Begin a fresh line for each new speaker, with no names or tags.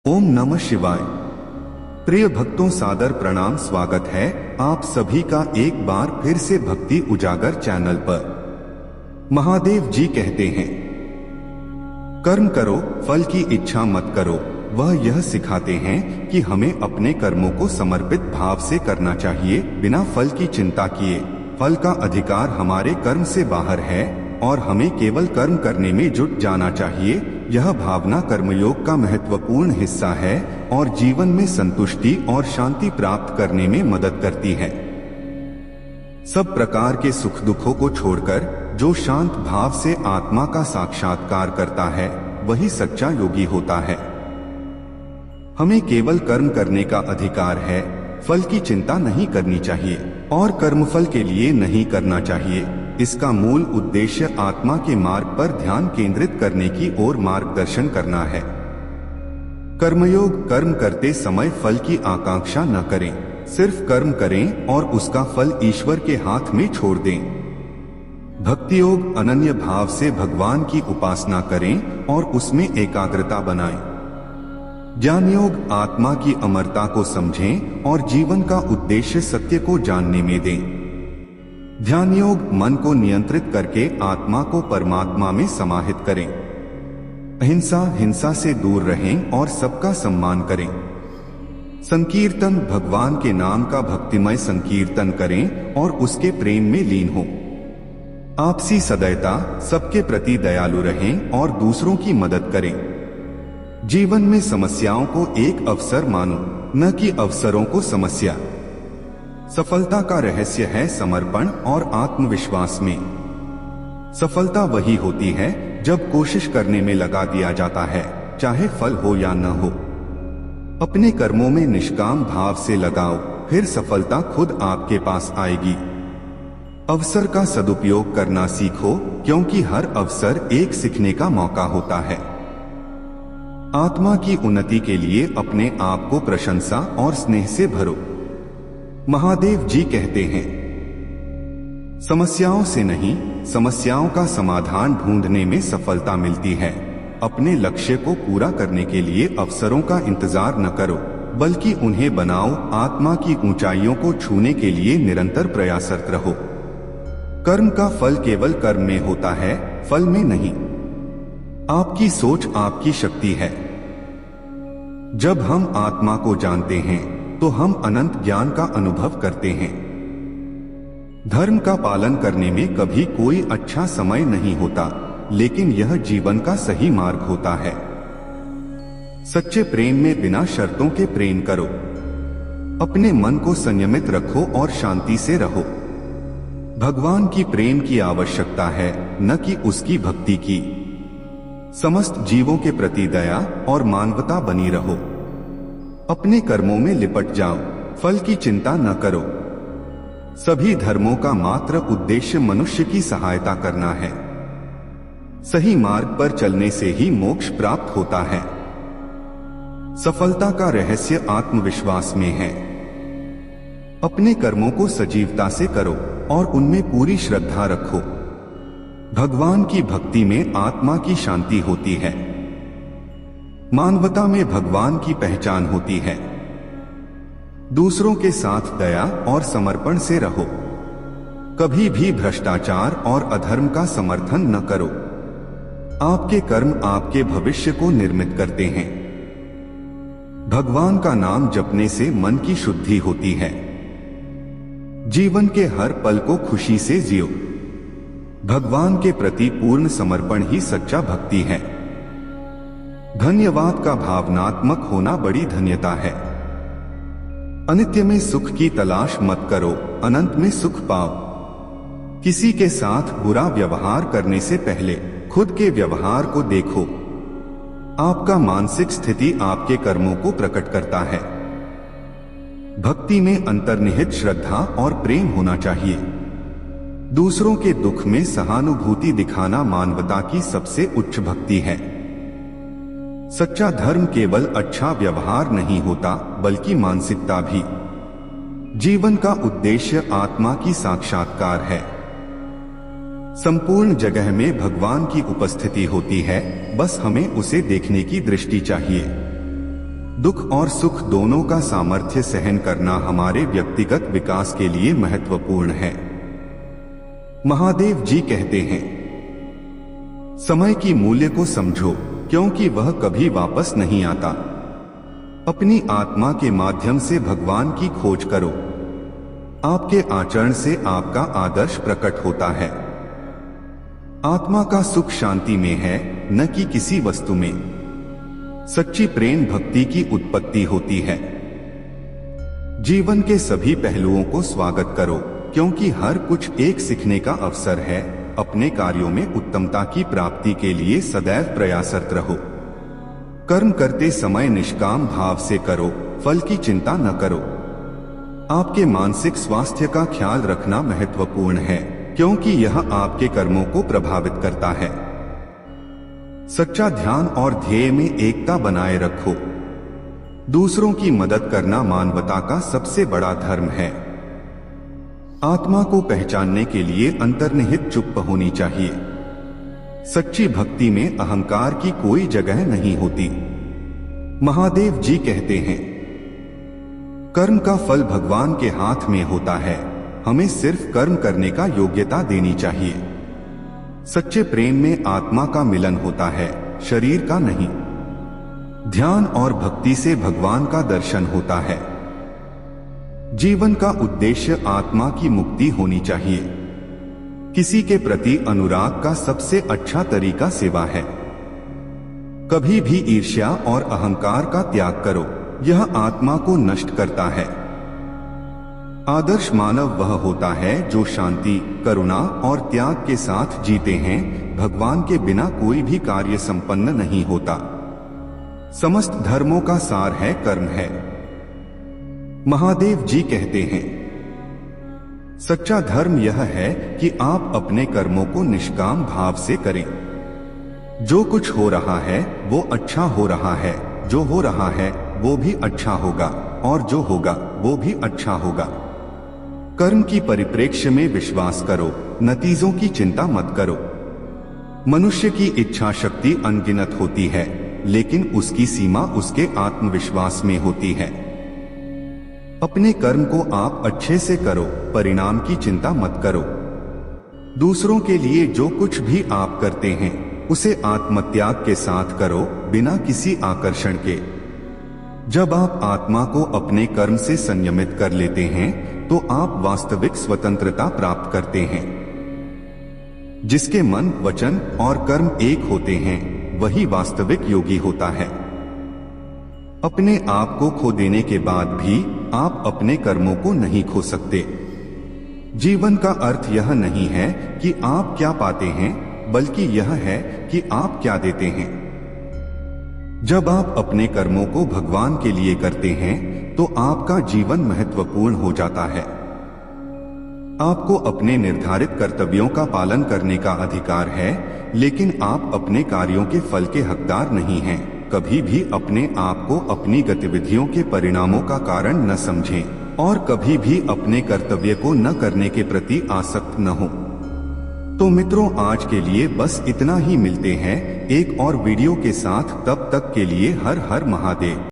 ओम नमः शिवाय। प्रिय भक्तों, सादर प्रणाम। स्वागत है आप सभी का एक बार फिर से भक्ति उजागर चैनल पर। महादेव जी कहते हैं, कर्म करो, फल की इच्छा मत करो। वह यह सिखाते हैं कि हमें अपने कर्मों को समर्पित भाव से करना चाहिए, बिना फल की चिंता किए। फल का अधिकार हमारे कर्म से बाहर है और हमें केवल कर्म करने में जुट जाना चाहिए। यह भावना कर्मयोग का महत्वपूर्ण हिस्सा है और जीवन में संतुष्टि और शांति प्राप्त करने में मदद करती है। सब प्रकार के सुख दुखों को छोड़कर जो शांत भाव से आत्मा का साक्षात्कार करता है, वही सच्चा योगी होता है। हमें केवल कर्म करने का अधिकार है, फल की चिंता नहीं करनी चाहिए और कर्मफल के लिए नहीं करना चाहिए। इसका मूल उद्देश्य आत्मा के मार्ग पर ध्यान केंद्रित करने की ओर मार्गदर्शन करना है। कर्मयोग, कर्म करते समय फल की आकांक्षा न करें, सिर्फ कर्म करें और उसका फल ईश्वर के हाथ में छोड़ दें। भक्ति योग, अनन्य भाव से भगवान की उपासना करें और उसमें एकाग्रता बनाएं। ज्ञान योग, आत्मा की अमरता को समझें और जीवन का उद्देश्य सत्य को जानने में दें। ध्यान योग, मन को नियंत्रित करके आत्मा को परमात्मा में समाहित करें। अहिंसा, हिंसा से दूर रहें और सबका सम्मान करें। संकीर्तन, भगवान के नाम का भक्तिमय संकीर्तन करें और उसके प्रेम में लीन हो। आपसी सदैता, सबके प्रति दयालु रहें और दूसरों की मदद करें। जीवन में समस्याओं को एक अवसर मानो, न कि अवसरों को समस्या। सफलता का रहस्य है समर्पण और आत्मविश्वास में। सफलता वही होती है जब कोशिश करने में लगा दिया जाता है, चाहे फल हो या न हो। अपने कर्मों में निष्काम भाव से लगाओ, फिर सफलता खुद आपके पास आएगी। अवसर का सदुपयोग करना सीखो, क्योंकि हर अवसर एक सीखने का मौका होता है। आत्मा की उन्नति के लिए अपने आप को प्रशंसा और स्नेह से भरो। महादेव जी कहते हैं, समस्याओं से नहीं, समस्याओं का समाधान ढूंढने में सफलता मिलती है। अपने लक्ष्य को पूरा करने के लिए अवसरों का इंतजार न करो, बल्कि उन्हें बनाओ। आत्मा की ऊंचाइयों को छूने के लिए निरंतर प्रयासरत रहो। कर्म का फल केवल कर्म में होता है, फल में नहीं। आपकी सोच आपकी शक्ति है। जब हम आत्मा को जानते हैं तो हम अनंत ज्ञान का अनुभव करते हैं। धर्म का पालन करने में कभी कोई अच्छा समय नहीं होता, लेकिन यह जीवन का सही मार्ग होता है। सच्चे प्रेम में बिना शर्तों के प्रेम करो। अपने मन को संयमित रखो और शांति से रहो। भगवान की प्रेम की आवश्यकता है, न कि उसकी भक्ति की। समस्त जीवों के प्रति दया और मानवता बनी रहो। अपने कर्मों में लिपट जाओ, फल की चिंता न करो। सभी धर्मों का मात्र उद्देश्य मनुष्य की सहायता करना है। सही मार्ग पर चलने से ही मोक्ष प्राप्त होता है। सफलता का रहस्य आत्मविश्वास में है। अपने कर्मों को सजीवता से करो और उनमें पूरी श्रद्धा रखो। भगवान की भक्ति में आत्मा की शांति होती है। मानवता में भगवान की पहचान होती है। दूसरों के साथ दया और समर्पण से रहो। कभी भी भ्रष्टाचार और अधर्म का समर्थन न करो। आपके कर्म आपके भविष्य को निर्मित करते हैं। भगवान का नाम जपने से मन की शुद्धि होती है। जीवन के हर पल को खुशी से जियो। भगवान के प्रति पूर्ण समर्पण ही सच्चा भक्ति है। धन्यवाद का भावनात्मक होना बड़ी धन्यता है। अनित्य में सुख की तलाश मत करो, अनंत में सुख पाओ। किसी के साथ बुरा व्यवहार करने से पहले खुद के व्यवहार को देखो। आपका मानसिक स्थिति आपके कर्मों को प्रकट करता है। भक्ति में अंतर्निहित श्रद्धा और प्रेम होना चाहिए। दूसरों के दुख में सहानुभूति दिखाना मानवता की सबसे उच्च भक्ति है। सच्चा धर्म केवल अच्छा व्यवहार नहीं होता, बल्कि मानसिकता भी। जीवन का उद्देश्य आत्मा की साक्षात्कार है। संपूर्ण जगह में भगवान की उपस्थिति होती है, बस हमें उसे देखने की दृष्टि चाहिए। दुख और सुख दोनों का सामर्थ्य सहन करना हमारे व्यक्तिगत विकास के लिए महत्वपूर्ण है। महादेव जी कहते हैं, समय की मूल्य को समझो, क्योंकि वह कभी वापस नहीं आता। अपनी आत्मा के माध्यम से भगवान की खोज करो। आपके आचरण से आपका आदर्श प्रकट होता है। आत्मा का सुख शांति में है, न कि किसी वस्तु में। सच्ची प्रेम भक्ति की उत्पत्ति होती है। जीवन के सभी पहलुओं को स्वागत करो, क्योंकि हर कुछ एक सीखने का अवसर है। अपने कार्यों में उत्तमता की प्राप्ति के लिए सदैव प्रयासरत रहो। कर्म करते समय निष्काम भाव से करो, फल की चिंता न करो। आपके मानसिक स्वास्थ्य का ख्याल रखना महत्वपूर्ण है, क्योंकि यह आपके कर्मों को प्रभावित करता है। सच्चा ध्यान और ध्येय में एकता बनाए रखो। दूसरों की मदद करना मानवता का सबसे बड़ा धर्म है। आत्मा को पहचानने के लिए अंतर्निहित चुप होनी चाहिए। सच्ची भक्ति में अहंकार की कोई जगह नहीं होती। महादेव जी कहते हैं, कर्म का फल भगवान के हाथ में होता है। हमें सिर्फ कर्म करने का योग्यता देनी चाहिए। सच्चे प्रेम में आत्मा का मिलन होता है, शरीर का नहीं। ध्यान और भक्ति से भगवान का दर्शन होता है। जीवन का उद्देश्य आत्मा की मुक्ति होनी चाहिए। किसी के प्रति अनुराग का सबसे अच्छा तरीका सेवा है। कभी भी ईर्ष्या और अहंकार का त्याग करो, यह आत्मा को नष्ट करता है। आदर्श मानव वह होता है जो शांति, करुणा और त्याग के साथ जीते हैं। भगवान के बिना कोई भी कार्य संपन्न नहीं होता। समस्त धर्मों का सार है कर्म है। महादेव जी कहते हैं, सच्चा धर्म यह है कि आप अपने कर्मों को निष्काम भाव से करें। जो कुछ हो रहा है वो अच्छा हो रहा है, जो हो रहा है वो भी अच्छा होगा, और जो होगा वो भी अच्छा होगा। कर्म की परिप्रेक्ष्य में विश्वास करो, नतीजों की चिंता मत करो। मनुष्य की इच्छा शक्ति अनगिनत होती है, लेकिन उसकी सीमा उसके आत्मविश्वास में होती है। अपने कर्म को आप अच्छे से करो, परिणाम की चिंता मत करो। दूसरों के लिए जो कुछ भी आप करते हैं उसे आत्मत्याग के साथ करो, बिना किसी आकर्षण के। जब आप आत्मा को अपने कर्म से संयमित कर लेते हैं तो आप वास्तविक स्वतंत्रता प्राप्त करते हैं। जिसके मन, वचन और कर्म एक होते हैं वही वास्तविक योगी होता है। अपने आप को खो देने के बाद भी आप अपने कर्मों को नहीं खो सकते। जीवन का अर्थ यह नहीं है कि आप क्या पाते हैं, बल्कि यह है कि आप क्या देते हैं। जब आप अपने कर्मों को भगवान के लिए करते हैं तो आपका जीवन महत्वपूर्ण हो जाता है। आपको अपने निर्धारित कर्तव्यों का पालन करने का अधिकार है, लेकिन आप अपने कार्यों के फल के हकदार नहीं हैं। कभी भी अपने आप को अपनी गतिविधियों के परिणामों का कारण न समझें और कभी भी अपने कर्तव्य को न करने के प्रति आसक्त न हो। तो मित्रों, आज के लिए बस इतना ही। मिलते हैं एक और वीडियो के साथ, तब तक के लिए हर हर महादेव।